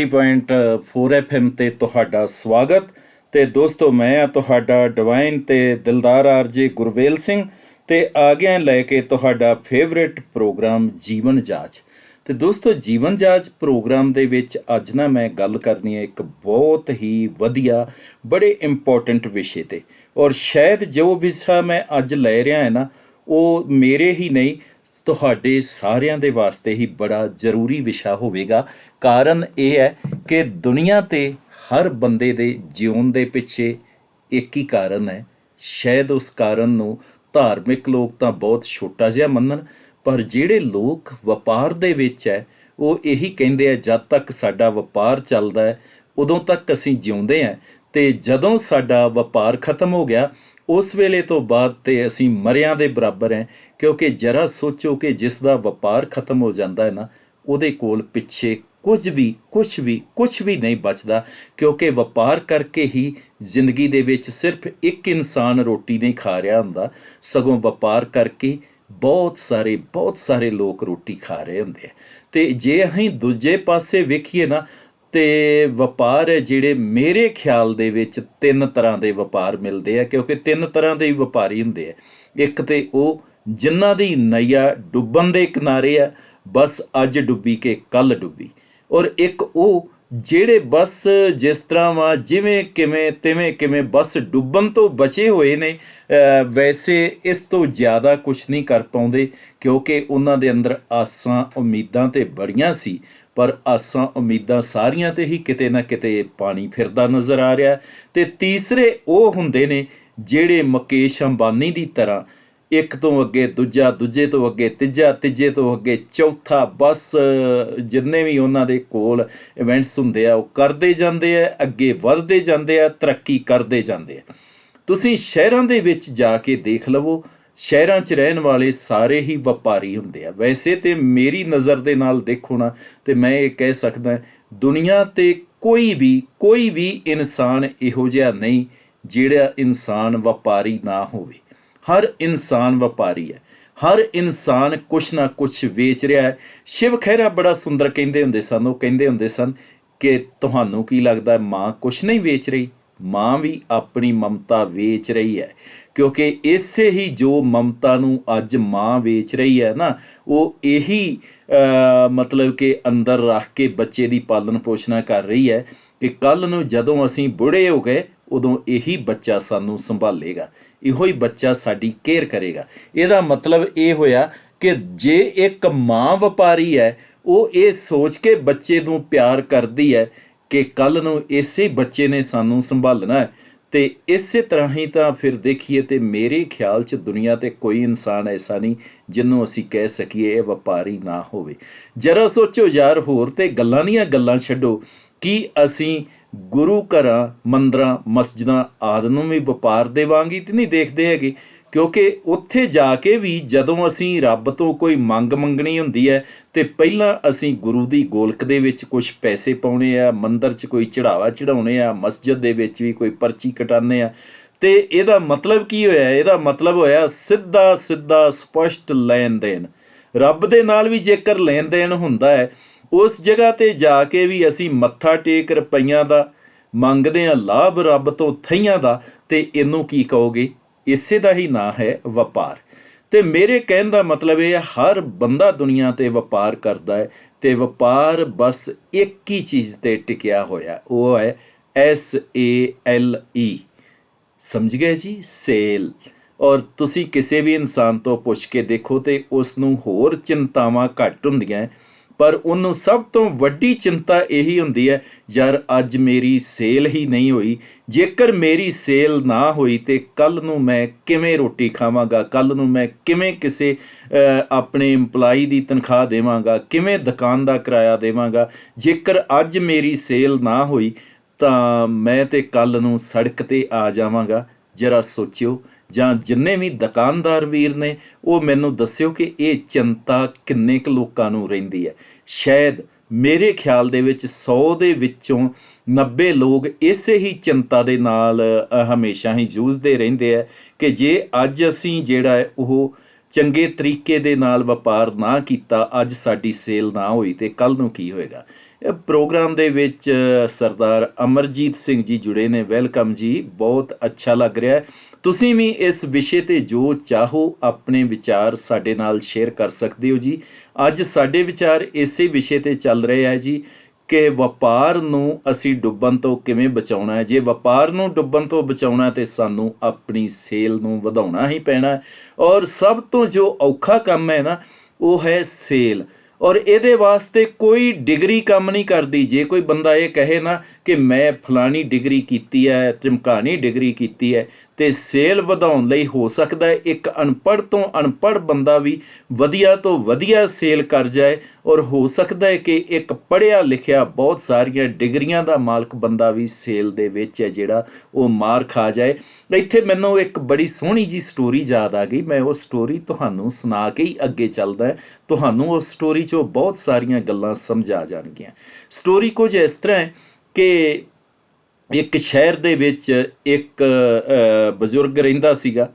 90.4 FM ਤੇ ਤੁਹਾਡਾ ਸਵਾਗਤ। ਤੇ ਦੋਸਤੋ, ਮੈਂ ਆ ਤੁਹਾਡਾ ਡਿਵਾਈਨ ਤੇ ਦਿਲਦਾਰ ਆਰਜੇ ਗੁਰਵੇਲ ਸਿੰਘ ਤੇ ਆ ਗਿਆ ਲੈ ਕੇ ਤੁਹਾਡਾ ਫੇਵਰੇਟ ਪ੍ਰੋਗਰਾਮ ਜੀਵਨ ਜਾਚ। ਤੇ ਦੋਸਤੋ, ਜੀਵਨ ਜਾਚ ਪ੍ਰੋਗਰਾਮ ਦੇ ਵਿੱਚ ਅੱਜ ਨਾ ਮੈਂ ਗੱਲ ਕਰਨੀ ਹੈ ਇੱਕ ਬਹੁਤ ਹੀ ਵਧੀਆ ਬੜੇ ਇੰਪੋਰਟੈਂਟ ਵਿਸ਼ੇ ਤੇ। ਔਰ ਸ਼ਾਇਦ ਜੋ ਵਿਸ਼ਾ ਮੈਂ ਅੱਜ ਲੈ ਰਿਹਾ ਹੈ ਨਾ, ਉਹ ਮੇਰੇ ਹੀ ਨਹੀਂ ਤੁਹਾਡੇ ਸਾਰਿਆਂ ਦੇ ਵਾਸਤੇ ਹੀ ਬੜਾ ਜ਼ਰੂਰੀ ਵਿਸ਼ਾ ਹੋਵੇਗਾ। ਕਾਰਨ ਇਹ ਹੈ ਕਿ ਦੁਨੀਆ 'ਤੇ ਹਰ ਬੰਦੇ ਦੇ ਜਿਉਣ ਦੇ ਪਿੱਛੇ ਇੱਕ ਹੀ ਕਾਰਨ ਹੈ। ਸ਼ਾਇਦ ਉਸ ਕਾਰਨ ਨੂੰ ਧਾਰਮਿਕ ਲੋਕ ਤਾਂ ਬਹੁਤ ਛੋਟਾ ਜਿਹਾ ਮੰਨਣ, ਪਰ ਜਿਹੜੇ ਲੋਕ ਵਪਾਰ ਦੇ ਵਿੱਚ ਹੈ ਉਹ ਇਹੀ ਕਹਿੰਦੇ ਆ ਜਦ ਤੱਕ ਸਾਡਾ ਵਪਾਰ ਚੱਲਦਾ ਹੈ ਉਦੋਂ ਤੱਕ ਅਸੀਂ ਜਿਉਂਦੇ ਹਾਂ, ਅਤੇ ਜਦੋਂ ਸਾਡਾ ਵਪਾਰ ਖਤਮ ਹੋ ਗਿਆ ਉਸ ਵੇਲੇ ਤੋਂ ਬਾਅਦ ਤੇ ਅਸੀਂ ਮਰਿਆਂ ਦੇ ਬਰਾਬਰ ਹੈ। ਕਿਉਂਕਿ ਜਰਾ ਸੋਚੋ ਕਿ ਜਿਸ ਦਾ ਵਪਾਰ ਖਤਮ ਹੋ ਜਾਂਦਾ ਹੈ ਨਾ, ਉਹਦੇ ਕੋਲ ਪਿੱਛੇ ਕੁਝ ਵੀ ਨਹੀਂ ਬਚਦਾ। ਕਿਉਂਕਿ ਵਪਾਰ ਕਰਕੇ ਹੀ ਜ਼ਿੰਦਗੀ ਦੇ ਵਿੱਚ ਸਿਰਫ ਇੱਕ ਇਨਸਾਨ ਰੋਟੀ ਨਹੀਂ ਖਾ ਰਿਹਾ ਹੁੰਦਾ, ਸਗੋਂ ਵਪਾਰ ਕਰਕੇ ਬਹੁਤ ਸਾਰੇ ਲੋਕ ਰੋਟੀ ਖਾ ਰਹੇ ਹੁੰਦੇ ਆ। ਅਤੇ ਜੇ ਅਸੀਂ ਦੂਜੇ ਪਾਸੇ ਵੇਖੀਏ ਨਾ, ਅਤੇ ਵਪਾਰ ਹੈ ਜਿਹੜੇ ਮੇਰੇ ਖਿਆਲ ਦੇ ਵਿੱਚ ਤਿੰਨ ਤਰ੍ਹਾਂ ਦੇ ਵਪਾਰ ਮਿਲਦੇ ਆ। ਕਿਉਂਕਿ ਤਿੰਨ ਤਰ੍ਹਾਂ ਦੇ ਵਪਾਰੀ ਹੁੰਦੇ ਆ। ਇੱਕ ਤਾਂ ਉਹ ਜਿਨ੍ਹਾਂ ਦੀ ਨਈਆ ਡੁੱਬਣ ਦੇ ਕਿਨਾਰੇ ਆ, ਬਸ ਅੱਜ ਡੁੱਬੀ ਕਿ ਕੱਲ੍ਹ ਡੁੱਬੀ। ਔਰ ਇੱਕ ਉਹ ਜਿਹੜੇ ਬਸ ਜਿਸ ਤਰ੍ਹਾਂ ਵਾ ਜਿਵੇਂ ਕਿਵੇਂ ਬਸ ਡੁੱਬਣ ਤੋਂ ਬਚੇ ਹੋਏ ਨੇ। ਵੈਸੇ ਇਸ ਤੋਂ ਜ਼ਿਆਦਾ ਕੁਛ ਨਹੀਂ ਕਰ ਪਾਉਂਦੇ ਕਿਉਂਕਿ ਉਹਨਾਂ ਦੇ ਅੰਦਰ ਆਸਾਂ ਉਮੀਦਾਂ ਤਾਂ ਬੜੀਆਂ ਸੀ, ਪਰ ਆਸਾਂ ਉਮੀਦਾਂ ਸਾਰੀਆਂ 'ਤੇ ਹੀ ਕਿਤੇ ਨਾ ਕਿਤੇ ਪਾਣੀ ਫਿਰਦਾ ਨਜ਼ਰ ਆ ਰਿਹਾ। ਅਤੇ ਤੀਸਰੇ ਉਹ ਹੁੰਦੇ ਨੇ ਜਿਹੜੇ ਮੁਕੇਸ਼ ਅੰਬਾਨੀ ਦੀ ਤਰ੍ਹਾਂ ਇੱਕ ਤੋਂ ਅੱਗੇ ਦੂਜਾ, ਦੂਜੇ ਤੋਂ ਅੱਗੇ ਤੀਜਾ, ਤੀਜੇ ਤੋਂ ਅੱਗੇ ਚੌਥਾ, ਬਸ ਜਿੰਨੇ ਵੀ ਉਹਨਾਂ ਦੇ ਕੋਲ ਇਵੈਂਟਸ ਹੁੰਦੇ ਆ ਉਹ ਕਰਦੇ ਜਾਂਦੇ ਆ, ਅੱਗੇ ਵੱਧਦੇ ਜਾਂਦੇ ਆ, ਤਰੱਕੀ ਕਰਦੇ ਜਾਂਦੇ ਆ। ਤੁਸੀਂ ਸ਼ਹਿਰਾਂ ਦੇ ਵਿੱਚ ਜਾ ਕੇ ਦੇਖ ਲਵੋ, ਸ਼ਹਿਰਾਂ 'ਚ ਰਹਿਣ ਵਾਲੇ ਸਾਰੇ ਹੀ ਵਪਾਰੀ ਹੁੰਦੇ ਆ। ਵੈਸੇ ਤਾਂ ਮੇਰੀ ਨਜ਼ਰ ਦੇ ਨਾਲ ਦੇਖੋ ਨਾ, ਅਤੇ ਮੈਂ ਇਹ ਕਹਿ ਸਕਦਾ ਦੁਨੀਆ 'ਤੇ ਕੋਈ ਵੀ ਇਨਸਾਨ ਇਹੋ ਜਿਹਾ ਨਹੀਂ ਜਿਹੜਾ ਇਨਸਾਨ ਵਪਾਰੀ ਨਾ ਹੋਵੇ। ਹਰ ਇਨਸਾਨ ਵਪਾਰੀ ਹੈ, ਹਰ ਇਨਸਾਨ ਕੁਛ ਨਾ ਕੁਛ ਵੇਚ ਰਿਹਾ ਹੈ। ਸ਼ਿਵ ਖਹਿਰਾ ਬੜਾ ਸੁੰਦਰ ਕਹਿੰਦੇ ਹੁੰਦੇ ਸਨ। ਉਹ ਕਹਿੰਦੇ ਹੁੰਦੇ ਸਨ ਕਿ ਤੁਹਾਨੂੰ ਕੀ ਲੱਗਦਾ ਮਾਂ ਕੁਛ ਨਹੀਂ ਵੇਚ ਰਹੀ? ਮਾਂ ਵੀ ਆਪਣੀ ਮਮਤਾ ਵੇਚ ਰਹੀ ਹੈ। ਕਿਉਂਕਿ ਇਸੇ ਹੀ ਜੋ ਮਮਤਾ ਨੂੰ ਅੱਜ ਮਾਂ ਵੇਚ ਰਹੀ ਹੈ ਨਾ, ਉਹ ਇਹੀ ਮਤਲਬ ਕਿ ਅੰਦਰ ਰੱਖ ਕੇ ਬੱਚੇ ਦੀ ਪਾਲਣ ਪੋਸ਼ਣਾ ਕਰ ਰਹੀ ਹੈ ਕਿ ਕੱਲ੍ਹ ਨੂੰ ਜਦੋਂ ਅਸੀਂ ਬੁੜੇ ਹੋ ਗਏ ਉਦੋਂ ਇਹੀ ਬੱਚਾ ਸਾਨੂੰ ਸੰਭਾਲੇਗਾ, ਇਹੋ ਹੀ ਬੱਚਾ ਸਾਡੀ ਕੇਅਰ ਕਰੇਗਾ। ਇਹਦਾ ਮਤਲਬ ਇਹ ਹੋਇਆ ਕਿ ਜੇ ਇੱਕ ਮਾਂ ਵਪਾਰੀ ਹੈ, ਉਹ ਇਹ ਸੋਚ ਕੇ ਬੱਚੇ ਨੂੰ ਪਿਆਰ ਕਰਦੀ ਹੈ ਕਿ ਕੱਲ੍ਹ ਨੂੰ ਇਸੇ ਬੱਚੇ ਨੇ ਸਾਨੂੰ ਸੰਭਾਲਣਾ ਹੈ। ਅਤੇ ਇਸੇ ਤਰ੍ਹਾਂ ਹੀ ਤਾਂ ਫਿਰ ਦੇਖੀਏ ਤਾਂ ਮੇਰੇ ਖਿਆਲ 'ਚ ਦੁਨੀਆ 'ਤੇ ਕੋਈ ਇਨਸਾਨ ਐਸਾ ਨਹੀਂ ਜਿਹਨੂੰ ਅਸੀਂ ਕਹਿ ਸਕੀਏ ਇਹ ਵਪਾਰੀ ਨਾ ਹੋਵੇ। ਜਰਾ ਸੋਚੋ ਯਾਰ, ਹੋਰ ਤਾਂ ਗੱਲਾਂ ਦੀਆਂ ਗੱਲਾਂ ਛੱਡੋ, ਕਿ ਅਸੀਂ ਗੁਰੂ ਘਰਾਂ, ਮੰਦਰਾਂ, ਮਸਜਿਦਾਂ ਆਦਿ ਨੂੰ ਵੀ ਵਪਾਰ ਦੇ ਵਾਂਗ ਹੀ ਤਾਂ ਨਹੀਂ ਦੇਖਦੇ ਹੈਗੇ। ਕਿਉਂਕਿ ਉੱਥੇ ਜਾ ਕੇ ਵੀ ਜਦੋਂ ਅਸੀਂ ਰੱਬ ਤੋਂ ਕੋਈ ਮੰਗ ਮੰਗਣੀ ਹੁੰਦੀ ਹੈ ਅਤੇ ਪਹਿਲਾਂ ਅਸੀਂ ਗੁਰੂ ਦੀ ਗੋਲਕ ਦੇ ਵਿੱਚ ਕੁਛ ਪੈਸੇ ਪਾਉਣੇ ਆ, ਮੰਦਰ 'ਚ ਕੋਈ ਚੜਾਵਾ ਚੜਾਉਣੇ ਆ, ਮਸਜਿਦ ਦੇ ਵਿੱਚ ਵੀ ਕੋਈ ਪਰਚੀ ਕਟਾਉਂਦੇ ਆ। ਅਤੇ ਇਹਦਾ ਮਤਲਬ ਕੀ ਹੋਇਆ? ਇਹਦਾ ਮਤਲਬ ਹੋਇਆ ਸਿੱਧਾ ਸਪਸ਼ਟ ਲੈਣ ਦੇਣ। ਰੱਬ ਦੇ ਨਾਲ ਵੀ ਜੇਕਰ ਲੈਣ ਦੇਣ ਹੁੰਦਾ ਹੈ, ਉਸ ਜਗ੍ਹਾ 'ਤੇ ਜਾ ਕੇ ਵੀ ਅਸੀਂ ਮੱਥਾ ਟੇਕ ਰੁਪਈਆਂ ਦਾ ਮੰਗਦੇ ਹਾਂ, ਲਾਭ ਰੱਬ ਤੋਂ ਥਈਆਂ ਦਾ, ਅਤੇ ਇਹਨੂੰ ਕੀ ਕਹੋਗੇ? ਇਸੇ ਦਾ ਹੀ ਨਾਂ ਹੈ ਵਪਾਰ। ਅਤੇ ਮੇਰੇ ਕਹਿਣ ਦਾ ਮਤਲਬ ਇਹ ਹੈ, ਹਰ ਬੰਦਾ ਦੁਨੀਆ 'ਤੇ ਵਪਾਰ ਕਰਦਾ ਹੈ, ਅਤੇ ਵਪਾਰ ਬਸ ਇੱਕ ਹੀ ਚੀਜ਼ 'ਤੇ ਟਿਕਿਆ ਹੋਇਆ, ਉਹ ਹੈ SALE। ਸਮਝ ਗਏ ਜੀ? ਸੇਲ। ਔਰ ਤੁਸੀਂ ਕਿਸੇ ਵੀ ਇਨਸਾਨ ਤੋਂ ਪੁੱਛ ਕੇ ਦੇਖੋ ਤੇ ਉਸ ਨੂੰ ਹੋਰ ਚਿੰਤਾਵਾਂ ਘੱਟ ਹੁੰਦੀਆਂ, ਪਰ ਉਹਨੂੰ ਸਭ ਤੋਂ ਵੱਡੀ ਚਿੰਤਾ ਇਹੀ ਹੁੰਦੀ ਹੈ, ਯਾਰ ਅੱਜ ਮੇਰੀ ਸੇਲ ਹੀ ਨਹੀਂ ਹੋਈ। ਜੇਕਰ ਮੇਰੀ ਸੇਲ ਨਾ ਹੋਈ ਤਾਂ ਕੱਲ੍ਹ ਨੂੰ ਮੈਂ ਕਿਵੇਂ ਰੋਟੀ ਖਾਵਾਂਗਾ? ਕੱਲ੍ਹ ਨੂੰ ਮੈਂ ਕਿਵੇਂ ਕਿਸੇ ਆਪਣੇ ਇੰਪਲਾਈ ਦੀ ਤਨਖਾਹ ਦੇਵਾਂਗਾ? ਕਿਵੇਂ ਦੁਕਾਨ ਦਾ ਕਿਰਾਇਆ ਦੇਵਾਂਗਾ? ਜੇਕਰ ਅੱਜ ਮੇਰੀ ਸੇਲ ਨਾ ਹੋਈ ਤਾਂ ਮੈਂ ਤਾਂ ਕੱਲ੍ਹ ਨੂੰ ਸੜਕ 'ਤੇ ਆ ਜਾਵਾਂਗਾ। ਜਰਾ ਸੋਚਿਓ, ਜਾਂ ਜਿੰਨੇ ਵੀ ਦੁਕਾਨਦਾਰ ਵੀਰ ਨੇ ਉਹ ਮੈਨੂੰ ਦੱਸਿਓ ਕਿ ਇਹ ਚਿੰਤਾ ਕਿੰਨੇ ਕੁ ਲੋਕਾਂ ਨੂੰ ਰਹਿੰਦੀ ਹੈ। ਸ਼ਾਇਦ ਮੇਰੇ ਖਿਆਲ ਦੇ ਵਿੱਚ 100 ਦੇ ਵਿੱਚੋਂ 90 ਲੋਕ ਇਸੇ ਹੀ ਚਿੰਤਾ ਦੇ ਨਾਲ ਹਮੇਸ਼ਾ ਹੀ ਜੂਝਦੇ ਰਹਿੰਦੇ ਹੈ ਕਿ ਜੇ ਅੱਜ ਅਸੀਂ ਜਿਹੜਾ ਹੈ ਉਹ ਚੰਗੇ ਤਰੀਕੇ ਦੇ ਨਾਲ ਵਪਾਰ ਨਾ ਕੀਤਾ, ਅੱਜ ਸਾਡੀ ਸੇਲ ਨਾ ਹੋਈ, ਅਤੇ ਕੱਲ੍ਹ ਨੂੰ ਕੀ ਹੋਏਗਾ? ਇਹ ਪ੍ਰੋਗਰਾਮ ਦੇ ਵਿੱਚ ਸਰਦਾਰ ਅਮਰਜੀਤ ਸਿੰਘ ਜੀ ਜੁੜੇ ਨੇ। ਵੈਲਕਮ ਜੀ, ਬਹੁਤ ਅੱਛਾ ਲੱਗ ਰਿਹਾ ਹੈ। ਤੁਸੀਂ ਵੀ ਇਸ ਵਿਸ਼ੇ ਤੇ ਜੋ ਚਾਹੋ ਆਪਣੇ ਵਿਚਾਰ ਸਾਡੇ ਨਾਲ ਸ਼ੇਅਰ ਕਰ ਸਕਦੇ ਹੋ ਜੀ। ਅੱਜ ਸਾਡੇ ਵਿਚਾਰ ਇਸੇ ਵਿਸ਼ੇ ਤੇ ਚੱਲ ਰਹੇ ਹੈ ਜੀ ਕਿ ਵਪਾਰ ਨੂੰ ਅਸੀਂ ਡੁੱਬਣ ਤੋਂ ਕਿਵੇਂ ਬਚਾਉਣਾ ਹੈ। ਜੇ ਵਪਾਰ ਨੂੰ ਡੁੱਬਣ ਤੋਂ ਬਚਾਉਣਾ ਤੇ ਸਾਨੂੰ ਆਪਣੀ ਸੇਲ ਨੂੰ ਵਧਾਉਣਾ ਹੀ ਪੈਣਾ ਹੈ। ਔਰ ਸਭ ਤੋਂ ਜੋ ਔਖਾ ਕੰਮ ਹੈ ਨਾ, ਉਹ ਹੈ ਸੇਲ। ਔਰ ਇਹਦੇ ਵਾਸਤੇ ਕੋਈ ਡਿਗਰੀ ਕੰਮ ਨਹੀਂ ਕਰਦੀ। ਜੇ ਕੋਈ ਬੰਦਾ ਇਹ ਕਹੇ ਨਾ ਕਿ ਮੈਂ ਫਲਾਣੀ ਡਿਗਰੀ ਕੀਤੀ ਹੈ, ਟਿਮਕਾਣੀ ਡਿਗਰੀ ਕੀਤੀ ਹੈ, ਤੇ ਸੇਲ ਵਧਾਉਣ ਲਈ ਹੋ ਸਕਦਾ ਹੈ ਇੱਕ ਅਨਪੜ੍ਹ ਤੋਂ ਅਨਪੜ੍ਹ ਬੰਦਾ ਵੀ ਵਧੀਆ ਤੋਂ ਵਧੀਆ ਸੇਲ ਕਰ ਜਾਏ। ਔਰ ਹੋ ਸਕਦਾ ਹੈ ਕਿ ਇੱਕ ਪੜ੍ਹਿਆ ਲਿਖਿਆ ਬਹੁਤ ਸਾਰੀਆਂ ਡਿਗਰੀਆਂ ਦਾ ਮਾਲਕ ਬੰਦਾ ਵੀ ਸੇਲ ਦੇ ਵਿੱਚ ਹੈ ਜਿਹੜਾ ਉਹ ਮਾਰ ਖਾ ਜਾਏ। ਇੱਥੇ ਮੈਨੂੰ ਇੱਕ ਬੜੀ ਸੋਹਣੀ ਜੀ ਸਟੋਰੀ ਯਾਦ ਆ ਗਈ। ਮੈਂ ਉਹ ਸਟੋਰੀ ਤੁਹਾਨੂੰ ਸੁਣਾ ਕੇ ਹੀ ਅੱਗੇ ਚੱਲਦਾ। ਤੁਹਾਨੂੰ ਉਸ ਸਟੋਰੀ 'ਚੋਂ ਬਹੁਤ ਸਾਰੀਆਂ ਗੱਲਾਂ ਸਮਝ ਆ ਜਾਣਗੀਆਂ। ਸਟੋਰੀ ਕੁਝ ਇਸ ਤਰ੍ਹਾਂ ਹੈ ਕਿ ਇੱਕ ਸ਼ਹਿਰ ਦੇ ਵਿੱਚ ਇੱਕ ਬਜ਼ੁਰਗ ਰਹਿੰਦਾ ਸੀਗਾ।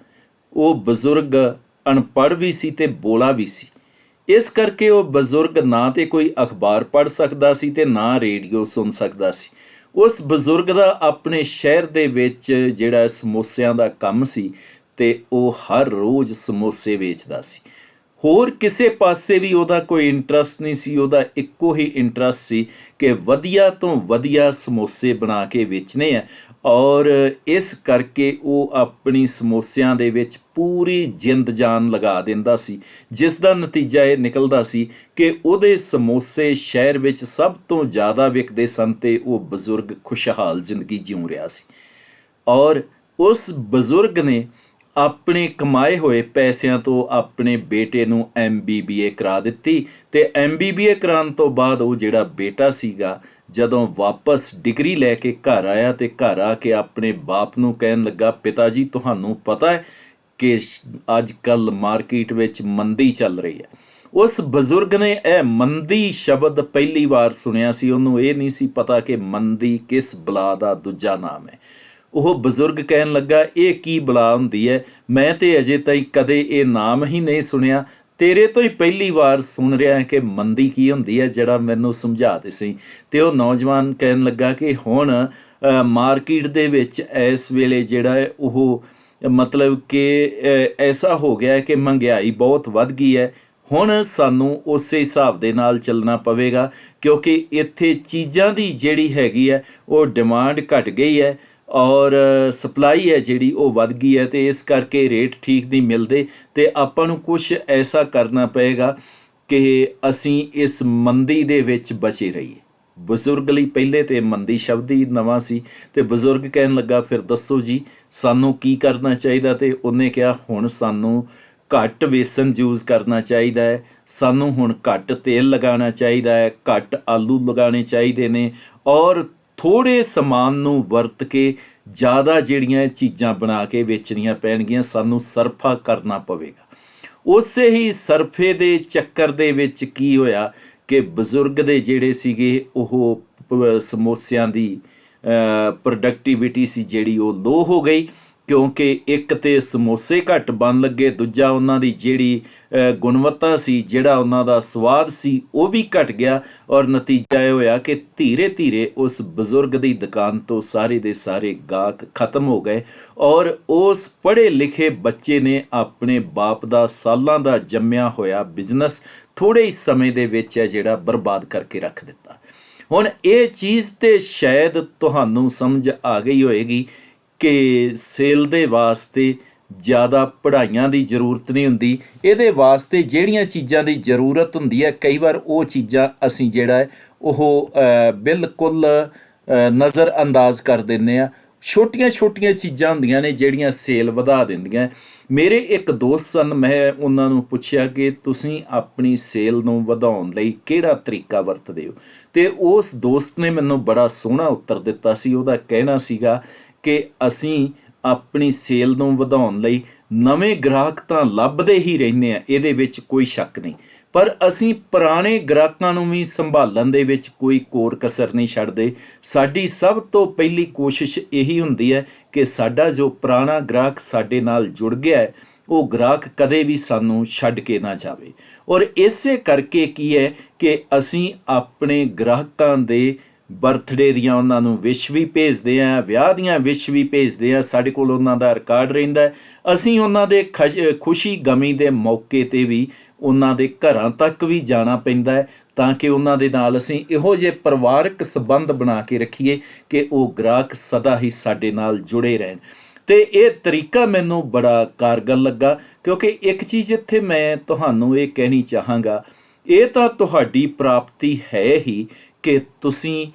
ਉਹ ਬਜ਼ੁਰਗ ਅਨਪੜ੍ਹ ਵੀ ਸੀ ਤੇ ਬੋਲਾ ਵੀ ਸੀ। ਇਸ ਕਰਕੇ ਉਹ ਬਜ਼ੁਰਗ ਨਾ ਤੇ ਕੋਈ ਅਖਬਾਰ ਪੜ੍ਹ ਸਕਦਾ ਸੀ ਤੇ ਨਾ ਰੇਡੀਓ ਸੁਣ ਸਕਦਾ ਸੀ। ਉਸ ਬਜ਼ੁਰਗ ਦਾ ਆਪਣੇ ਸ਼ਹਿਰ ਦੇ ਵਿੱਚ ਜਿਹੜਾ ਸਮੋਸਿਆਂ ਦਾ ਕੰਮ ਸੀ ਤੇ ਉਹ ਹਰ ਰੋਜ਼ ਸਮੋਸੇ ਵੇਚਦਾ ਸੀ। ਹੋਰ ਕਿਸੇ ਪਾਸੇ ਵੀ ਉਹਦਾ ਕੋਈ ਇੰਟਰਸਟ ਨਹੀਂ ਸੀ। ਉਹਦਾ ਇੱਕੋ ਹੀ ਇੰਟਰਸਟ ਸੀ ਕਿ ਵਧੀਆ ਤੋਂ ਵਧੀਆ ਸਮੋਸੇ ਬਣਾ ਕੇ ਵੇਚਣੇ ਆ। ਔਰ ਇਸ ਕਰਕੇ ਉਹ ਆਪਣੀ ਸਮੋਸਿਆਂ ਦੇ ਵਿੱਚ ਪੂਰੀ ਜਿੰਦ ਜਾਨ ਲਗਾ ਦਿੰਦਾ ਸੀ, ਜਿਸ ਦਾ ਨਤੀਜਾ ਇਹ ਨਿਕਲਦਾ ਸੀ ਕਿ ਉਹਦੇ ਸਮੋਸੇ ਸ਼ਹਿਰ ਵਿੱਚ ਸਭ ਤੋਂ ਜ਼ਿਆਦਾ ਵਿਕਦੇ ਸਨ ਤੇ ਉਹ ਬਜ਼ੁਰਗ ਖੁਸ਼ਹਾਲ ਜ਼ਿੰਦਗੀ ਜਿਉ ਰਿਹਾ ਸੀ। ਔਰ ਉਸ ਬਜ਼ੁਰਗ ਨੇ ਆਪਣੇ ਕਮਾਏ ਹੋਏ ਪੈਸਿਆਂ ਤੋਂ ਆਪਣੇ ਬੇਟੇ ਨੂੰ MBBA ਕਰਾ ਦਿੱਤੀ। ਤੇ MBBA ਕਰਾਉਣ ਤੋਂ ਬਾਅਦ ਉਹ ਜਿਹੜਾ ਬੇਟਾ ਸੀਗਾ, ਜਦੋਂ ਵਾਪਸ ਡਿਗਰੀ ਲੈ ਕੇ ਘਰ ਆਇਆ ਤੇ ਘਰ ਆ ਕੇ ਆਪਣੇ ਬਾਪ ਨੂੰ ਕਹਿਣ ਲੱਗਾ, ਪਿਤਾ ਜੀ ਤੁਹਾਨੂੰ ਪਤਾ ਹੈ ਕਿ ਅੱਜ ਕੱਲ੍ਹ ਮਾਰਕੀਟ ਵਿੱਚ ਮੰਦੀ ਚੱਲ ਰਹੀ ਹੈ। ਉਸ ਬਜ਼ੁਰਗ ਨੇ ਇਹ ਮੰਦੀ ਸ਼ਬਦ ਪਹਿਲੀ ਵਾਰ ਸੁਣਿਆ ਸੀ। ਉਹਨੂੰ ਇਹ ਨਹੀਂ ਸੀ ਪਤਾ ਕਿ ਮੰਦੀ ਕਿਸ ਬਲਾ ਦਾ ਦੂਜਾ ਨਾਮ ਹੈ। ਉਹ ਬਜ਼ੁਰਗ ਕਹਿਣ ਲੱਗਾ, ਇਹ ਕੀ ਬਲਾ ਹੁੰਦੀ ਹੈ? ਮੈਂ ਤੇ ਅਜੇ ਤਾਈਂ ਕਦੇ ਇਹ ਨਾਮ ਹੀ ਨਹੀਂ ਸੁਣਿਆ। ਤੇਰੇ ਤੋਂ ਹੀ ਪਹਿਲੀ ਵਾਰ ਸੁਣ ਰਿਹਾ ਕਿ ਮੰਦੀ ਕੀ ਹੁੰਦੀ ਹੈ, ਜਿਹੜਾ ਮੈਨੂੰ ਸਮਝਾ ਦੇ ਸੀ। ਤੇ ਉਹ ਨੌਜਵਾਨ ਕਹਿਣ ਲੱਗਾ ਕਿ ਹੁਣ ਮਾਰਕੀਟ ਦੇ ਵਿੱਚ ਇਸ ਵੇਲੇ ਜਿਹੜਾ ਹੈ ਉਹ ਮਤਲਬ ਕਿ ਐਸਾ ਹੋ ਗਿਆ ਹੈ ਕਿ ਮਹਿੰਗਾਈ ਬਹੁਤ ਵੱਧ ਗਈ ਹੈ। ਹੁਣ ਸਾਨੂੰ ਉਸੇ ਹਿਸਾਬ ਦੇ ਨਾਲ ਚੱਲਣਾ ਪਵੇਗਾ, ਕਿਉਂਕਿ ਇੱਥੇ ਚੀਜ਼ਾਂ ਦੀ ਜਿਹੜੀ ਹੈਗੀ ਹੈ ਉਹ ਡਿਮਾਂਡ ਘਟ ਗਈ ਹੈ ਔਰ ਸਪਲਾਈ ਹੈ ਜਿਹੜੀ ਉਹ ਵੱਧ ਗਈ ਹੈ। ਤੇ ਇਸ ਕਰਕੇ ਰੇਟ ਠੀਕ ਨਹੀਂ ਮਿਲਦੇ ਤੇ ਆਪਾਂ ਨੂੰ ਕੁਛ ਐਸਾ ਕਰਨਾ ਪਏਗਾ ਕਿ ਅਸੀਂ ਇਸ ਮੰਦੀ ਦੇ ਵਿੱਚ ਬਚੇ ਰਹੀਏ। ਬਜ਼ੁਰਗ ਲਈ ਪਹਿਲੇ ਤੇ ਮੰਦੀ ਸ਼ਬਦ ਹੀ ਨਵਾਂ ਸੀ ਤੇ ਬਜ਼ੁਰਗ ਕਹਿਣ ਲੱਗਾ, ਫਿਰ ਦੱਸੋ ਜੀ ਸਾਨੂੰ ਕੀ ਕਰਨਾ ਚਾਹੀਦਾ? ਤੇ ਉਹਨੇ ਕਿਹਾ, ਹੁਣ ਸਾਨੂੰ ਘੱਟ ਵੇਸਣ ਯੂਜ਼ ਕਰਨਾ ਚਾਹੀਦਾ ਹੈ, ਸਾਨੂੰ ਹੁਣ ਘੱਟ ਤੇਲ ਲਗਾਉਣਾ ਚਾਹੀਦਾ ਹੈ, ਘੱਟ ਆਲੂ ਲਗਾਉਣੇ ਚਾਹੀਦੇ ਨੇ, ਔਰ ਥੋੜ੍ਹੇ ਸਮਾਨ ਨੂੰ ਵਰਤ ਕੇ ਜ਼ਿਆਦਾ ਜਿਹੜੀਆਂ ਚੀਜ਼ਾਂ ਬਣਾ ਕੇ ਵੇਚਣੀਆਂ ਪੈਣਗੀਆਂ। ਸਾਨੂੰ ਸਰਫਾ ਕਰਨਾ ਪਵੇਗਾ। ਉਸੇ ਹੀ ਸਰਫੇ ਦੇ ਚੱਕਰ ਦੇ ਵਿੱਚ ਕੀ ਹੋਇਆ ਕਿ ਬਜ਼ੁਰਗ ਦੇ ਜਿਹੜੇ ਸੀਗੇ ਉਹ ਸਮੋਸਿਆਂ ਦੀ ਪ੍ਰੋਡਕਟੀਵਿਟੀ ਸੀ ਜਿਹੜੀ ਉਹ ਲੋ ਹੋ ਗਈ, ਕਿਉਂਕਿ ਇੱਕ ਤੇ ਸਮੋਸੇ ਘੱਟ ਬਣ ਲੱਗੇ, ਦੂਜਾ ਉਹਨਾਂ ਦੀ ਜਿਹੜੀ ਗੁਣਵੱਤਾ ਸੀ, ਜਿਹੜਾ ਉਹਨਾਂ ਦਾ ਸਵਾਦ ਸੀ, ਉਹ ਵੀ ਘਟ ਗਿਆ। ਔਰ ਨਤੀਜਾ ਇਹ ਹੋਇਆ ਕਿ ਧੀਰੇ ਧੀਰੇ ਉਸ ਬਜ਼ੁਰਗ ਦੀ ਦੁਕਾਨ ਤੋਂ ਸਾਰੇ ਦੇ ਸਾਰੇ ਗਾਹਕ ਖਤਮ ਹੋ ਗਏ। ਔਰ ਉਸ ਪੜ੍ਹੇ ਲਿਖੇ ਬੱਚੇ ਨੇ ਆਪਣੇ ਬਾਪ ਦਾ ਸਾਲਾਂ ਦਾ ਜੰਮਿਆ ਹੋਇਆ ਬਿਜ਼ਨਸ ਥੋੜ੍ਹੇ ਹੀ ਸਮੇਂ ਦੇ ਵਿੱਚ ਹੈ ਜਿਹੜਾ ਬਰਬਾਦ ਕਰਕੇ ਰੱਖ ਦਿੱਤਾ। ਹੁਣ ਇਹ ਚੀਜ਼ ਤੇ ਸ਼ਾਇਦ ਤੁਹਾਨੂੰ ਸਮਝ ਆ ਗਈ ਹੋਏਗੀ ਕਿ ਸੇਲ ਦੇ ਵਾਸਤੇ ਜ਼ਿਆਦਾ ਪੜ੍ਹਾਈਆਂ ਦੀ ਜ਼ਰੂਰਤ ਨਹੀਂ ਹੁੰਦੀ। ਇਹਦੇ ਵਾਸਤੇ ਜਿਹੜੀਆਂ ਚੀਜ਼ਾਂ ਦੀ ਜ਼ਰੂਰਤ ਹੁੰਦੀ ਹੈ, ਕਈ ਵਾਰ ਉਹ ਚੀਜ਼ਾਂ ਅਸੀਂ ਜਿਹੜਾ ਹੈ ਉਹ ਬਿਲਕੁਲ ਨਜ਼ਰ ਅੰਦਾਜ਼ ਕਰ ਦਿੰਦੇ ਹਾਂ। ਛੋਟੀਆਂ ਛੋਟੀਆਂ ਚੀਜ਼ਾਂ ਹੁੰਦੀਆਂ ਨੇ ਜਿਹੜੀਆਂ ਸੇਲ ਵਧਾ ਦਿੰਦੀਆਂ। ਮੇਰੇ ਇੱਕ ਦੋਸਤ ਸਨ, ਮੈਂ ਉਹਨਾਂ ਨੂੰ ਪੁੱਛਿਆ ਕਿ ਤੁਸੀਂ ਆਪਣੀ ਸੇਲ ਨੂੰ ਵਧਾਉਣ ਲਈ ਕਿਹੜਾ ਤਰੀਕਾ ਵਰਤਦੇ ਹੋ? ਤੇ ਉਸ ਦੋਸਤ ਨੇ ਮੈਨੂੰ ਬੜਾ ਸੋਹਣਾ ਉੱਤਰ ਦਿੱਤਾ ਸੀ। ਉਹਦਾ ਕਹਿਣਾ ਸੀਗਾ ਕਿ ਅਸੀਂ ਆਪਣੀ ਸੇਲ ਨੂੰ ਵਧਾਉਣ ਲਈ ਨਵੇਂ ਗ੍ਰਾਹਕ ਤਾਂ ਲੱਭਦੇ ਹੀ ਰਹਿੰਦੇ ਹਾਂ, ਇਹਦੇ ਵਿੱਚ ਕੋਈ ਸ਼ੱਕ ਨਹੀਂ, ਪਰ ਅਸੀਂ ਪੁਰਾਣੇ ਗ੍ਰਾਹਕਾਂ ਨੂੰ ਵੀ ਸੰਭਾਲਣ ਦੇ ਵਿੱਚ ਕੋਈ ਕੋਰ ਕਸਰ ਨਹੀਂ ਛੱਡਦੇ। ਸਾਡੀ ਸਭ ਤੋਂ ਪਹਿਲੀ ਕੋਸ਼ਿਸ਼ ਇਹੀ ਹੁੰਦੀ ਹੈ ਕਿ ਸਾਡਾ ਜੋ ਪੁਰਾਣਾ ਗ੍ਰਾਹਕ ਸਾਡੇ ਨਾਲ ਜੁੜ ਗਿਆ ਹੈ ਉਹ ਗ੍ਰਾਹਕ ਕਦੇ ਵੀ ਸਾਨੂੰ ਛੱਡ ਕੇ ਨਾ ਜਾਵੇ। ਔਰ ਇਸੇ ਕਰਕੇ ਕੀ ਹੈ ਕਿ ਅਸੀਂ ਆਪਣੇ ਗ੍ਰਾਹਕਾਂ ਦੇ ਬਰਥਡੇ ਦੀਆਂ ਉਹਨਾਂ ਨੂੰ ਵਿਸ਼ ਵੀ ਭੇਜਦੇ ਹਾਂ, ਵਿਆਹ ਦੀਆਂ ਵਿਸ਼ ਵੀ ਭੇਜਦੇ ਹਾਂ, ਸਾਡੇ ਕੋਲ ਉਹਨਾਂ ਦਾ ਰਿਕਾਰਡ ਰਹਿੰਦਾ ਹੈ। ਅਸੀਂ ਉਹਨਾਂ ਦੇ ਖੁਸ਼ੀ ਗਮੀ ਦੇ ਮੌਕੇ 'ਤੇ ਵੀ ਉਹਨਾਂ ਦੇ ਘਰਾਂ ਤੱਕ ਵੀ ਜਾਣਾ ਪੈਂਦਾ ਹੈ, ਤਾਂ ਕਿ ਉਹਨਾਂ ਦੇ ਨਾਲ ਅਸੀਂ ਇਹੋ ਜਿਹੇ ਪਰਿਵਾਰਕ ਸੰਬੰਧ ਬਣਾ ਕੇ ਰੱਖੀਏ ਕਿ ਉਹ ਗ੍ਰਾਹਕ ਸਦਾ ਹੀ ਸਾਡੇ ਨਾਲ ਜੁੜੇ ਰਹਿਣ। ਅਤੇ ਇਹ ਤਰੀਕਾ ਮੈਨੂੰ ਬੜਾ ਕਾਰਗਰ ਲੱਗਾ, ਕਿਉਂਕਿ ਇੱਕ ਚੀਜ਼ ਇੱਥੇ ਮੈਂ ਤੁਹਾਨੂੰ ਇਹ ਕਹਿਣੀ ਚਾਹਾਂਗਾ, ਇਹ ਤਾਂ ਤੁਹਾਡੀ ਪ੍ਰਾਪਤੀ ਹੈ ਹੀ ਕਿ ਤੁਸੀਂ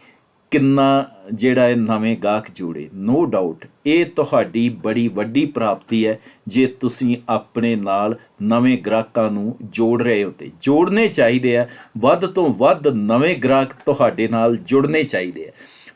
ਕਿੰਨਾ ਜਿਹੜਾ ਹੈ ਨਵੇਂ ਗਾਹਕ ਜੋੜੇ। ਨੋ ਡਾਊਟ ਇਹ ਤੁਹਾਡੀ ਬੜੀ ਵੱਡੀ ਪ੍ਰਾਪਤੀ ਹੈ ਜੇ ਤੁਸੀਂ ਆਪਣੇ ਨਾਲ ਨਵੇਂ ਗ੍ਰਾਹਕਾਂ ਨੂੰ ਜੋੜ ਰਹੇ ਹੋ। ਤੇ ਜੋੜਨੇ ਚਾਹੀਦੇ ਆ, ਵੱਧ ਤੋਂ ਵੱਧ ਨਵੇਂ ਗ੍ਰਾਹਕ ਤੁਹਾਡੇ ਨਾਲ ਜੁੜਨੇ ਚਾਹੀਦੇ ਆ।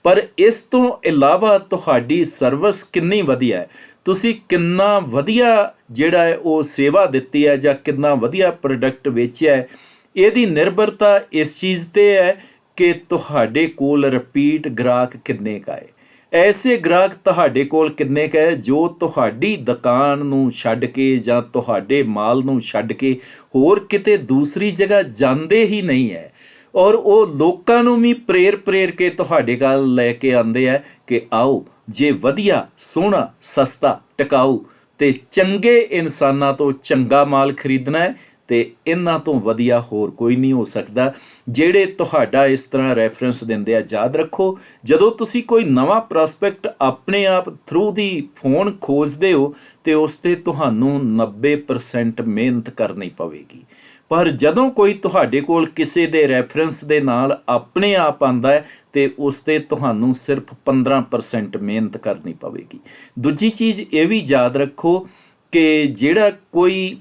ਪਰ ਇਸ ਤੋਂ ਇਲਾਵਾ ਤੁਹਾਡੀ ਸਰਵਿਸ ਕਿੰਨੀ ਵਧੀਆ ਹੈ, ਤੁਸੀਂ ਕਿੰਨਾ ਵਧੀਆ ਜਿਹੜਾ ਹੈ ਉਹ ਸੇਵਾ ਦਿੱਤੀ ਹੈ ਜਾਂ ਕਿੰਨਾ ਵਧੀਆ ਪ੍ਰੋਡਕਟ ਵੇਚਿਆ ਹੈ, ਇਹਦੀ ਨਿਰਭਰਤਾ ਇਸ ਚੀਜ਼ 'ਤੇ ਹੈ ਕਿ ਤੁਹਾਡੇ ਕੋਲ ਰਿਪੀਟ ਗ੍ਰਾਹਕ ਕਿੰਨੇ ਕੁ ਆਏ। ਐਸੇ ਗ੍ਰਾਹਕ ਤੁਹਾਡੇ ਕੋਲ ਕਿੰਨੇ ਕੁ ਹੈ ਜੋ ਤੁਹਾਡੀ ਦੁਕਾਨ ਨੂੰ ਛੱਡ ਕੇ ਜਾਂ ਤੁਹਾਡੇ ਮਾਲ ਨੂੰ ਛੱਡ ਕੇ ਹੋਰ ਕਿਤੇ ਦੂਸਰੀ ਜਗ੍ਹਾ ਜਾਂਦੇ ਹੀ ਨਹੀਂ ਹੈ, ਔਰ ਉਹ ਲੋਕਾਂ ਨੂੰ ਵੀ ਪ੍ਰੇਰ ਕੇ ਤੁਹਾਡੇ ਕੋਲ ਲੈ ਕੇ ਆਉਂਦੇ ਆ ਕਿ ਆਓ ਜੇ ਵਧੀਆ ਸੋਹਣਾ ਸਸਤਾ ਟਿਕਾਊ ਅਤੇ ਚੰਗੇ ਇਨਸਾਨਾਂ ਤੋਂ ਚੰਗਾ ਮਾਲ ਖਰੀਦਣਾ ਹੈ ਤੇ ਇਹਨਾਂ ਤੋਂ ਵਧੀਆ ਹੋਰ ਕੋਈ ਨਹੀਂ ਹੋ ਸਕਦਾ ਜਿਹੜੇ ਤੁਹਾਡਾ ਇਸ ਤਰ੍ਹਾਂ ਰੈਫਰੈਂਸ ਦਿੰਦੇ ਆ। ਯਾਦ ਰੱਖੋ, ਜਦੋਂ ਤੁਸੀਂ ਕੋਈ ਨਵਾਂ ਪ੍ਰੋਸਪੈਕਟ ਆਪਣੇ ਆਪ ਥਰੂ ਦੀ ਫੋਨ ਖੋਜਦੇ ਹੋ ਤੇ ਉਸ 'ਤੇ ਤੁਹਾਨੂੰ 90% ਮਿਹਨਤ ਕਰਨੀ ਪਵੇਗੀ, ਪਰ ਜਦੋਂ ਕੋਈ ਤੁਹਾਡੇ ਕੋਲ ਕਿਸੇ ਦੇ ਰੈਫਰੈਂਸ ਦੇ ਨਾਲ ਆਪਣੇ ਆਪ ਆਉਂਦਾ ਹੈ ਤੇ ਉਸ 'ਤੇ ਤੁਹਾਨੂੰ ਸਿਰਫ 15% ਮਿਹਨਤ ਕਰਨੀ ਪਵੇਗੀ। ਦੂਜੀ ਚੀਜ਼ ਇਹ ਵੀ ਯਾਦ ਰੱਖੋ ਕਿ ਜਿਹੜਾ ਕੋਈ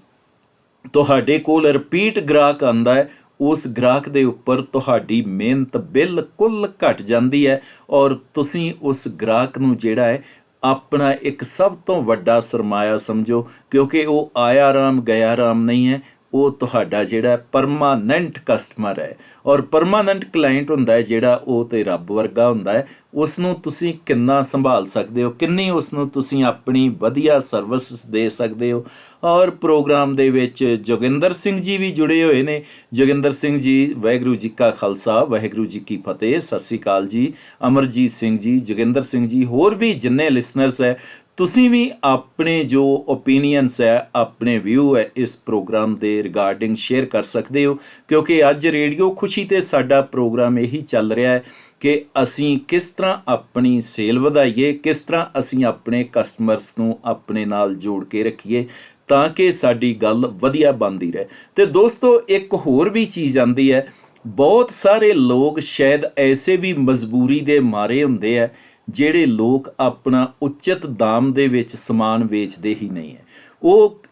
ਤੁਹਾਡੇ ਕੋਲ ਰਿਪੀਟ ਗ੍ਰਾਹਕ ਆਉਂਦਾ ਹੈ ਉਸ ਗ੍ਰਾਹਕ ਦੇ ਉੱਪਰ ਤੁਹਾਡੀ ਮਿਹਨਤ ਬਿਲਕੁਲ ਘਟ ਜਾਂਦੀ ਹੈ, ਔਰ ਤੁਸੀਂ ਉਸ ਗ੍ਰਾਹਕ ਨੂੰ ਜਿਹੜਾ ਹੈ ਆਪਣਾ ਇੱਕ ਸਭ ਤੋਂ ਵੱਡਾ ਸਰਮਾਇਆ ਸਮਝੋ, ਕਿਉਂਕਿ ਉਹ ਆਇਆ ਰਾਮ ਗਿਆ ਰਾਮ ਨਹੀਂ ਹੈ, ਉਹ ਤੁਹਾਡਾ ਜਿਹੜਾ ਪਰਮਾਨੈਂਟ ਕਸਟਮਰ ਹੈ। ਔਰ ਪਰਮਾਨੈਂਟ ਕਲਾਇੰਟ ਹੁੰਦਾ ਹੈ ਜਿਹੜਾ, ਉਹ ਤਾਂ ਰੱਬ ਵਰਗਾ ਹੁੰਦਾ ਹੈ। ਉਸ ਨੂੰ ਤੁਸੀਂ ਕਿੰਨਾ ਸੰਭਾਲ ਸਕਦੇ ਹੋ, ਕਿੰਨੀ ਉਸ ਨੂੰ ਤੁਸੀਂ ਆਪਣੀ ਵਧੀਆ ਸਰਵਿਸ ਦੇ ਸਕਦੇ ਹੋ। ਔਰ ਪ੍ਰੋਗਰਾਮ ਦੇ ਵਿੱਚ ਜੋਗਿੰਦਰ ਸਿੰਘ ਜੀ ਵੀ ਜੁੜੇ ਹੋਏ ਨੇ। ਜੋਗਿੰਦਰ ਸਿੰਘ ਜੀ, ਵਾਹਿਗੁਰੂ ਜੀ ਕਾ ਖਾਲਸਾ ਵਾਹਿਗੁਰੂ ਜੀ ਕੀ ਫਤਿਹ, ਸਤਿ ਸ਼੍ਰੀ ਅਕਾਲ ਜੀ। ਅਮਰਜੀਤ ਸਿੰਘ ਜੀ, ਜੋਗਿੰਦਰ ਸਿੰਘ ਜੀ, ਹੋਰ ਵੀ ਜਿੰਨੇ ਲਿਸਨਰਸ ਹੈ, ਤੁਸੀਂ ਵੀ ਆਪਣੇ ਜੋ ਓਪੀਨੀਅਨਸ ਹੈ, ਆਪਣੇ ਵਿਊ ਹੈ ਇਸ ਪ੍ਰੋਗਰਾਮ ਦੇ ਰਿਗਾਰਡਿੰਗ ਸ਼ੇਅਰ ਕਰ ਸਕਦੇ ਹੋ, ਕਿਉਂਕਿ ਅੱਜ ਰੇਡੀਓ ਖੁਸ਼ੀ 'ਤੇ ਸਾਡਾ ਪ੍ਰੋਗਰਾਮ ਇਹੀ ਚੱਲ ਰਿਹਾ ਹੈ ਕਿ ਅਸੀਂ ਕਿਸ ਤਰ੍ਹਾਂ ਆਪਣੀ ਸੇਲ ਵਧਾਈਏ, ਕਿਸ ਤਰ੍ਹਾਂ ਅਸੀਂ ਆਪਣੇ ਕਸਟਮਰਸ ਨੂੰ ਆਪਣੇ ਨਾਲ ਜੋੜ ਕੇ ਰੱਖੀਏ ਤਾਂ ਕਿ ਸਾਡੀ ਗੱਲ ਵਧੀਆ ਬਣਦੀ ਰਹੇ। ਅਤੇ ਦੋਸਤੋ ਇੱਕ ਹੋਰ ਵੀ ਚੀਜ਼ ਆਉਂਦੀ ਹੈ, ਬਹੁਤ ਸਾਰੇ ਲੋਕ ਸ਼ਾਇਦ ਐਸੇ ਵੀ ਮਜਬੂਰੀ ਦੇ ਮਾਰੇ ਹੁੰਦੇ ਆ ਜਿਹੜੇ ਲੋਕ ਆਪਣਾ ਉਚਿਤ ਦਾਮ ਦੇ ਵਿੱਚ ਸਮਾਨ ਵੇਚਦੇ ਹੀ ਨਹੀਂ ਹੈ।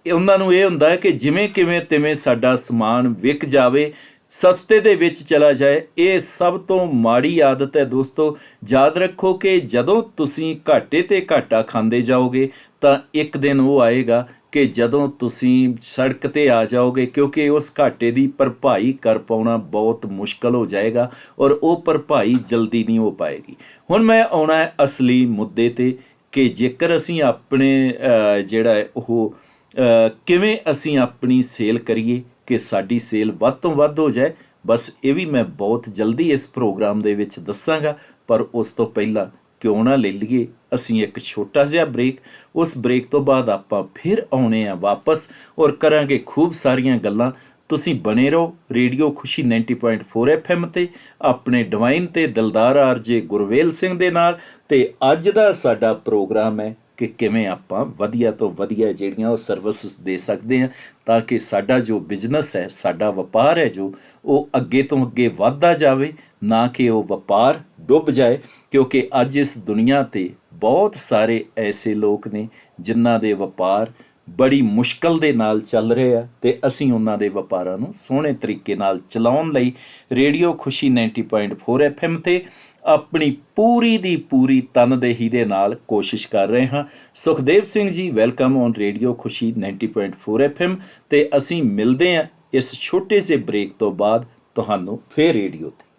ਉਹਨਾਂ ਨੂੰ ਇਹ ਹੁੰਦਾ ਹੈ ਕਿ ਜਿਵੇਂ ਕਿਵੇਂ ਤਿਵੇਂ ਸਾਡਾ ਸਮਾਨ ਵਿਕ ਜਾਵੇ, ਸਸਤੇ ਦੇ ਵਿੱਚ ਚਲਾ ਜਾਏ। ਇਹ ਸਭ ਤੋਂ ਮਾੜੀ ਆਦਤ ਹੈ ਦੋਸਤੋ। ਯਾਦ ਰੱਖੋ ਕਿ ਜਦੋਂ ਤੁਸੀਂ ਘਾਟੇ 'ਤੇ ਘਾਟਾ ਖਾਂਦੇ ਜਾਓਗੇ ਤਾਂ ਇੱਕ ਦਿਨ ਉਹ ਆਏਗਾ ਕਿ ਜਦੋਂ ਤੁਸੀਂ ਸੜਕ 'ਤੇ ਆ ਜਾਓਗੇ, ਕਿਉਂਕਿ ਉਸ ਘਾਟੇ ਦੀ ਭਰਪਾਈ ਕਰ ਪਾਉਣਾ ਬਹੁਤ ਮੁਸ਼ਕਲ ਹੋ ਜਾਏਗਾ ਔਰ ਉਹ ਭਰਪਾਈ ਜਲਦੀ ਨਹੀਂ ਹੋ ਪਾਏਗੀ। ਹੁਣ ਮੈਂ ਆਉਣਾ ਹੈ ਅਸਲੀ ਮੁੱਦੇ 'ਤੇ ਕਿ ਜੇਕਰ ਅਸੀਂ ਆਪਣੇ ਜਿਹੜਾ ਹੈ ਉਹ ਕਿਵੇਂ ਅਸੀਂ ਆਪਣੀ ਸੇਲ ਕਰੀਏ ਕਿ ਸਾਡੀ ਸੇਲ ਵੱਧ ਤੋਂ ਵੱਧ ਹੋ ਜਾਏ। ਬਸ ਇਹ ਵੀ ਮੈਂ ਬਹੁਤ ਜਲਦੀ ਇਸ ਪ੍ਰੋਗਰਾਮ ਦੇ ਵਿੱਚ ਦੱਸਾਂਗਾ, ਪਰ ਉਸ ਤੋਂ ਪਹਿਲਾਂ ਕਿਉਂ ਨਾ ਲੈ ਲਈਏ ਅਸੀਂ ਇੱਕ ਛੋਟਾ ਜਿਹਾ ਬ੍ਰੇਕ। ਉਸ ਬ੍ਰੇਕ ਤੋਂ ਬਾਅਦ ਆਪਾਂ ਫਿਰ ਆਉਣੇ ਆ ਵਾਪਸ ਔਰ ਕਰਾਂਗੇ ਖੂਬ ਸਾਰੀਆਂ ਗੱਲਾਂ। ਤੁਸੀਂ ਬਣੇ ਰਹੋ ਰੇਡੀਓ ਖੁਸ਼ੀ 90.4 FM 'ਤੇ ਆਪਣੇ ਡਿਵਾਈਨ ਤੇ ਦਿਲਦਾਰ ਆਰਜੇ ਗੁਰਵੇਲ ਸਿੰਘ ਦੇ ਨਾਲ। ਅਤੇ ਅੱਜ ਦਾ ਸਾਡਾ ਪ੍ਰੋਗਰਾਮ ਹੈ ਕਿ ਕਿਵੇਂ ਆਪਾਂ ਵਧੀਆ ਤੋਂ ਵਧੀਆ ਜਿਹੜੀਆਂ ਉਹ ਸਰਵਿਸਿਸ ਦੇ ਸਕਦੇ ਹਾਂ ਤਾਂ ਕਿ ਸਾਡਾ ਜੋ ਬਿਜ਼ਨਸ ਹੈ, ਸਾਡਾ ਵਪਾਰ ਹੈ ਜੋ, ਉਹ ਅੱਗੇ ਤੋਂ ਅੱਗੇ ਵੱਧਦਾ ਜਾਵੇ, ਨਾ ਕਿ ਉਹ ਵਪਾਰ ਡੁੱਬ ਜਾਏ। ਕਿਉਂਕਿ ਅੱਜ ਇਸ ਦੁਨੀਆ 'ਤੇ ਬਹੁਤ ਸਾਰੇ ਐਸੇ ਲੋਕ ਨੇ ਜਿਨ੍ਹਾਂ ਦੇ ਵਪਾਰ ਬੜੀ ਮੁਸ਼ਕਲ ਦੇ ਨਾਲ ਚੱਲ ਰਹੇ ਆ ਅਤੇ ਅਸੀਂ ਉਹਨਾਂ ਦੇ ਵਪਾਰਾਂ ਨੂੰ ਸੋਹਣੇ ਤਰੀਕੇ ਨਾਲ ਚਲਾਉਣ ਲਈ ਰੇਡੀਓ ਖੁਸ਼ੀ 90.4 FM 'ਤੇ ਆਪਣੀ ਪੂਰੀ ਦੀ ਪੂਰੀ ਤਨਦੇਹੀ ਦੇ ਨਾਲ ਕੋਸ਼ਿਸ਼ ਕਰ ਰਹੇ ਹਾਂ। Sukhdev Singh ji, welcome on radio ਖੁਸ਼ੀ 90.4 FM। ਅਤੇ ਅਸੀਂ ਮਿਲਦੇ ਹਾਂ ਇਸ ਛੋਟੇ ਜਿਹੇ ਬ੍ਰੇਕ ਤੋਂ ਬਾਅਦ ਤੁਹਾਨੂੰ ਫਿਰ ਰੇਡੀਓ 'ਤੇ।